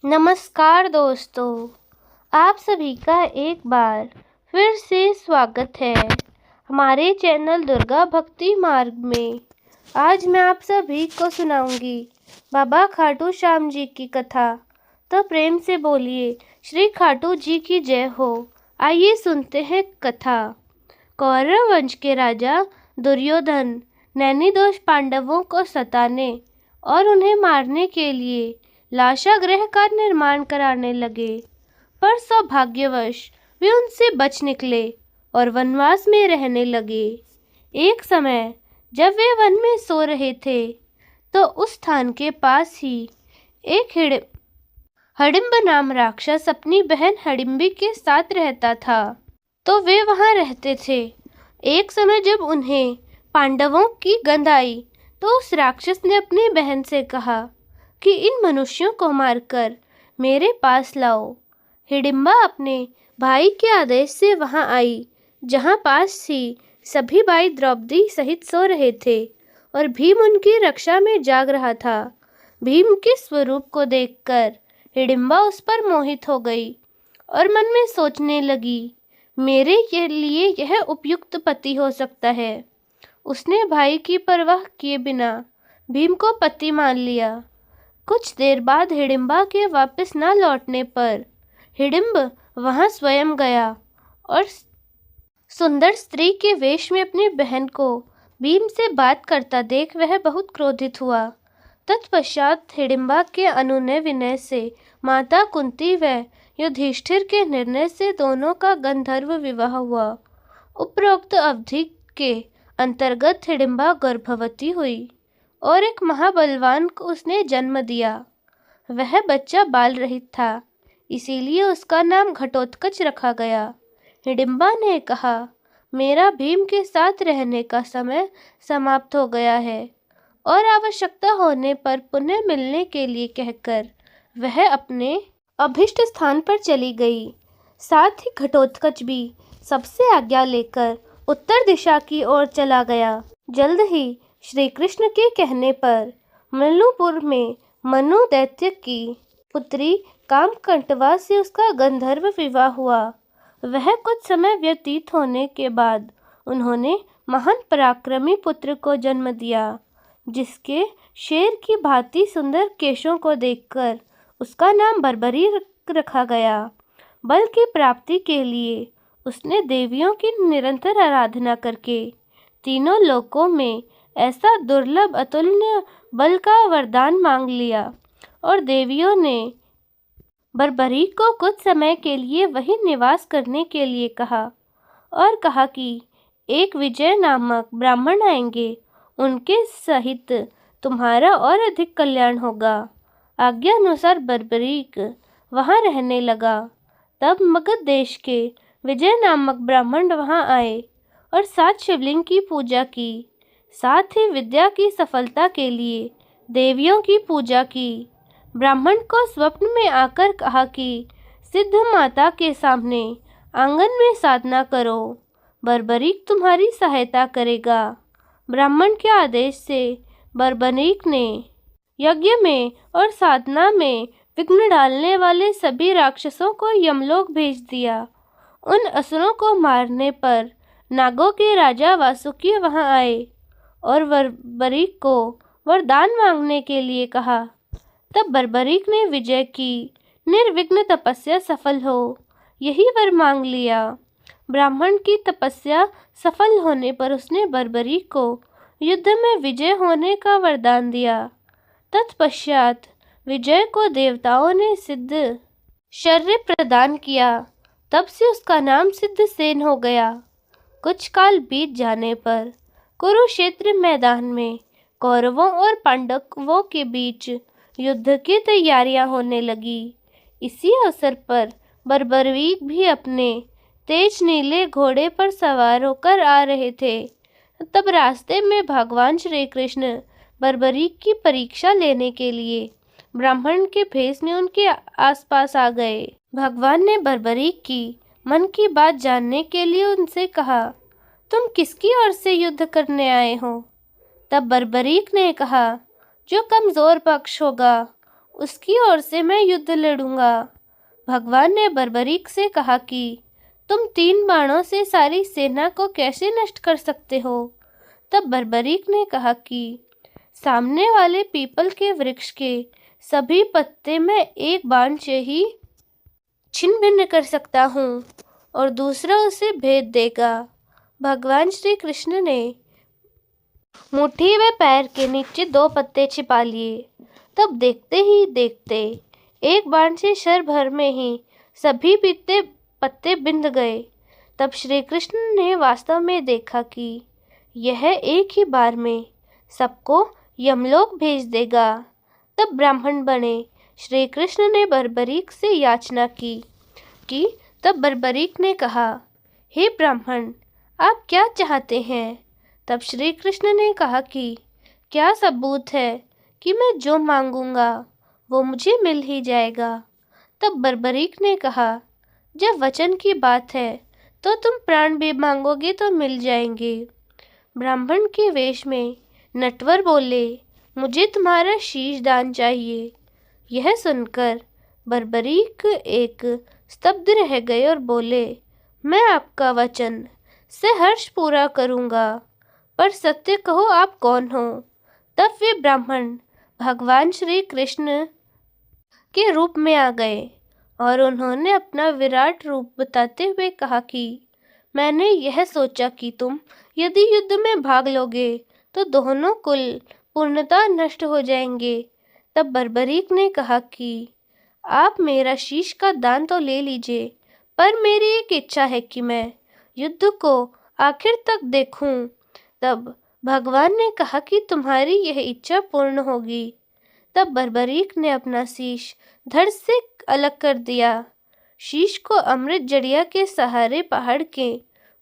नमस्कार दोस्तों, आप सभी का एक बार फिर से स्वागत है हमारे चैनल दुर्गा भक्ति मार्ग में। आज मैं आप सभी को सुनाऊंगी बाबा खाटू श्याम जी की कथा। तो प्रेम से बोलिए श्री खाटू जी की जय हो। आइए सुनते हैं कथा। कौरव वंश के राजा दुर्योधन नैनीदोष पांडवों को सताने और उन्हें मारने के लिए लाशागृह का निर्माण कराने लगे, पर सौभाग्यवश वे उनसे बच निकले और वनवास में रहने लगे। एक समय जब वे वन में सो रहे थे तो उस स्थान के पास ही एक हडिम्ब नाम राक्षस अपनी बहन हडिम्बी के साथ रहता था। तो वे वहां रहते थे। एक समय जब उन्हें पांडवों की गंध आई तो उस राक्षस ने अपनी बहन से कहा कि इन मनुष्यों को मारकर मेरे पास लाओ। हिडिंबा अपने भाई के आदेश से वहां आई, जहां पास ही सभी भाई द्रौपदी सहित सो रहे थे और भीम उनकी रक्षा में जाग रहा था। भीम के स्वरूप को देखकर हिडिंबा उस पर मोहित हो गई और मन में सोचने लगी, मेरे लिए यह उपयुक्त पति हो सकता है। उसने भाई की परवाह किए बिना भीम को पति मान लिया। कुछ देर बाद हिडिंबा के वापस न लौटने पर हिडिंब वहां स्वयं गया और सुंदर स्त्री के वेश में अपनी बहन को भीम से बात करता देख वह बहुत क्रोधित हुआ। तत्पश्चात हिडिंबा के अनुनय विनय से माता कुंती व युधिष्ठिर के निर्णय से दोनों का गंधर्व विवाह हुआ। उपरोक्त अवधि के अंतर्गत हिडिंबा गर्भवती हुई और एक महाबलवान को उसने जन्म दिया। वह बच्चा बाल रहित था, इसीलिए उसका नाम घटोत्कच रखा गया। हिडिंबा ने कहा, मेरा भीम के साथ रहने का समय समाप्त हो गया है और आवश्यकता होने पर पुनः मिलने के लिए कहकर वह अपने अभिष्ट स्थान पर चली गई। साथ ही घटोत्कच भी सबसे आज्ञा लेकर उत्तर दिशा की ओर चला गया। जल्द ही श्री कृष्ण के कहने पर मल्लुपुर में मनु दैत्य की पुत्री कामकंटवा से उसका गंधर्व विवाह हुआ। वह कुछ समय व्यतीत होने के बाद उन्होंने महान पराक्रमी पुत्र को जन्म दिया, जिसके शेर की भांति सुंदर केशों को देखकर उसका नाम बर्बरी रखा गया। बल की प्राप्ति के लिए उसने देवियों की निरंतर आराधना करके तीनों लोकों में ऐसा दुर्लभ अतुल्य बल का वरदान मांग लिया और देवियों ने बर्बरी को कुछ समय के लिए वही निवास करने के लिए कहा और कहा कि एक विजय नामक ब्राह्मण आएंगे, उनके सहित तुम्हारा और अधिक कल्याण होगा। आज्ञा अनुसार बर्बरीक वहां रहने लगा। तब मगध देश के विजय नामक ब्राह्मण वहां आए और 7 शिवलिंग की पूजा की। साथ ही विद्या की सफलता के लिए देवियों की पूजा की। ब्राह्मण को स्वप्न में आकर कहा कि सिद्ध माता के सामने आंगन में साधना करो, बर्बरीक तुम्हारी सहायता करेगा। ब्राह्मण के आदेश से बर्बरीक ने यज्ञ में और साधना में विघ्न डालने वाले सभी राक्षसों को यमलोक भेज दिया। उन असुरों को मारने पर नागों के राजा वासुकी वहां आए और बर्बरीक को वरदान मांगने के लिए कहा। तब बर्बरीक ने विजय की निर्विघ्न तपस्या सफल हो यही वर मांग लिया। ब्राह्मण की तपस्या सफल होने पर उसने बर्बरीक को युद्ध में विजय होने का वरदान दिया। तत्पश्चात विजय को देवताओं ने सिद्ध शौर्य प्रदान किया। तब से उसका नाम सिद्धसेन हो गया। कुछ काल बीत जाने पर कुरुक्षेत्र मैदान में कौरवों और पांडवों के बीच युद्ध की तैयारियां होने लगी। इसी अवसर पर बर्बरीक भी अपने तेज नीले घोड़े पर सवार होकर आ रहे थे। तब रास्ते में भगवान श्री कृष्ण बर्बरीक की परीक्षा लेने के लिए ब्राह्मण के भेष में उनके आसपास आ गए। भगवान ने बर्बरीक की मन की बात जानने के लिए उनसे कहा, तुम किसकी ओर से युद्ध करने आए हो? तब बर्बरीक ने कहा, जो कमजोर पक्ष होगा उसकी ओर से मैं युद्ध लड़ूंगा। भगवान ने बर्बरीक से कहा कि तुम 3 बाणों से सारी सेना को कैसे नष्ट कर सकते हो? तब बर्बरीक ने कहा कि सामने वाले पीपल के वृक्ष के सभी पत्ते मैं एक बाण से ही छिन्न भिन्न कर सकता हूँ और दूसरा उसे भेद देगा। भगवान श्री कृष्ण ने मुट्ठी व पैर के नीचे 2 पत्ते छिपा लिए। तब देखते ही देखते एक बाण से शर भर में ही सभी पत्ते बिंद गए। तब श्री कृष्ण ने वास्तव में देखा कि यह एक ही बार में सबको यमलोक भेज देगा। तब ब्राह्मण बने श्री कृष्ण ने बर्बरीक से याचना की तब बर्बरीक ने कहा, हे ब्राह्मण, आप क्या चाहते हैं? तब श्री कृष्ण ने कहा कि क्या सबूत है कि मैं जो मांगूंगा वो मुझे मिल ही जाएगा। तब बर्बरीक ने कहा, जब वचन की बात है तो तुम प्राण भी मांगोगे तो मिल जाएंगे। ब्राह्मण के वेश में नटवर बोले, मुझे तुम्हारा शीश दान चाहिए। यह सुनकर बर्बरीक एक स्तब्ध रह गए और बोले, मैं आपका वचन से हर्ष पूरा करूंगा, पर सत्य कहो आप कौन हो? तब वे ब्राह्मण भगवान श्री कृष्ण के रूप में आ गए और उन्होंने अपना विराट रूप बताते हुए कहा कि मैंने यह सोचा कि तुम यदि युद्ध में भाग लोगे तो दोनों कुल पूर्णतः नष्ट हो जाएंगे। तब बर्बरीक ने कहा कि आप मेरा शीश का दान तो ले लीजिए, पर मेरी एक इच्छा है कि मैं युद्ध को आखिर तक देखूं। तब भगवान ने कहा कि तुम्हारी यह इच्छा पूर्ण होगी। तब बर्बरीक ने अपना शीश धड़ से अलग कर दिया। शीश को अमृत जड़िया के सहारे पहाड़ के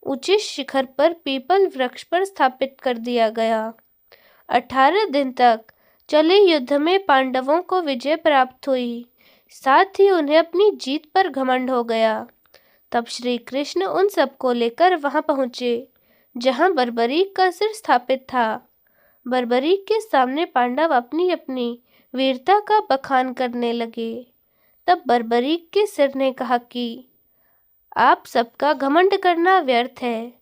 ऊंचे शिखर पर पीपल वृक्ष पर स्थापित कर दिया गया। 18 दिन तक चले युद्ध में पांडवों को विजय प्राप्त हुई, साथ ही उन्हें अपनी जीत पर घमंड हो गया। तब श्री कृष्ण उन सबको लेकर वहां पहुंचे जहां बर्बरीक का सिर स्थापित था। बर्बरीक के सामने पांडव अपनी अपनी वीरता का बखान करने लगे। तब बर्बरीक के सिर ने कहा कि आप सबका घमंड करना व्यर्थ है।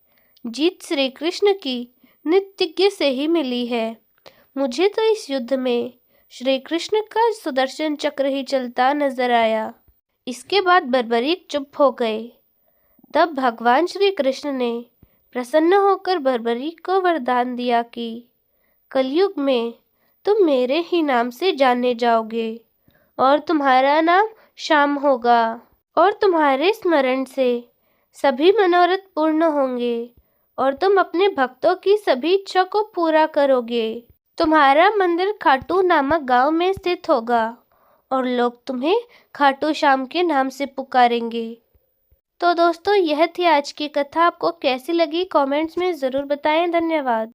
जीत श्री कृष्ण की नित्य से ही मिली है। मुझे तो इस युद्ध में श्री कृष्ण का सुदर्शन चक्र ही चलता नजर आया। इसके बाद बर्बरीक चुप हो गए। तब भगवान श्री कृष्ण ने प्रसन्न होकर बर्बरीक को वरदान दिया कि कलयुग में तुम मेरे ही नाम से जाने जाओगे और तुम्हारा नाम श्याम होगा और तुम्हारे स्मरण से सभी मनोरथ पूर्ण होंगे और तुम अपने भक्तों की सभी इच्छा को पूरा करोगे। तुम्हारा मंदिर खाटू नामक गांव में स्थित होगा और लोग तुम्हें खाटू श्याम के नाम से पुकारेंगे। तो दोस्तों, यह थी आज की कथा। आपको कैसी लगी कमेंट्स में ज़रूर बताएं। धन्यवाद।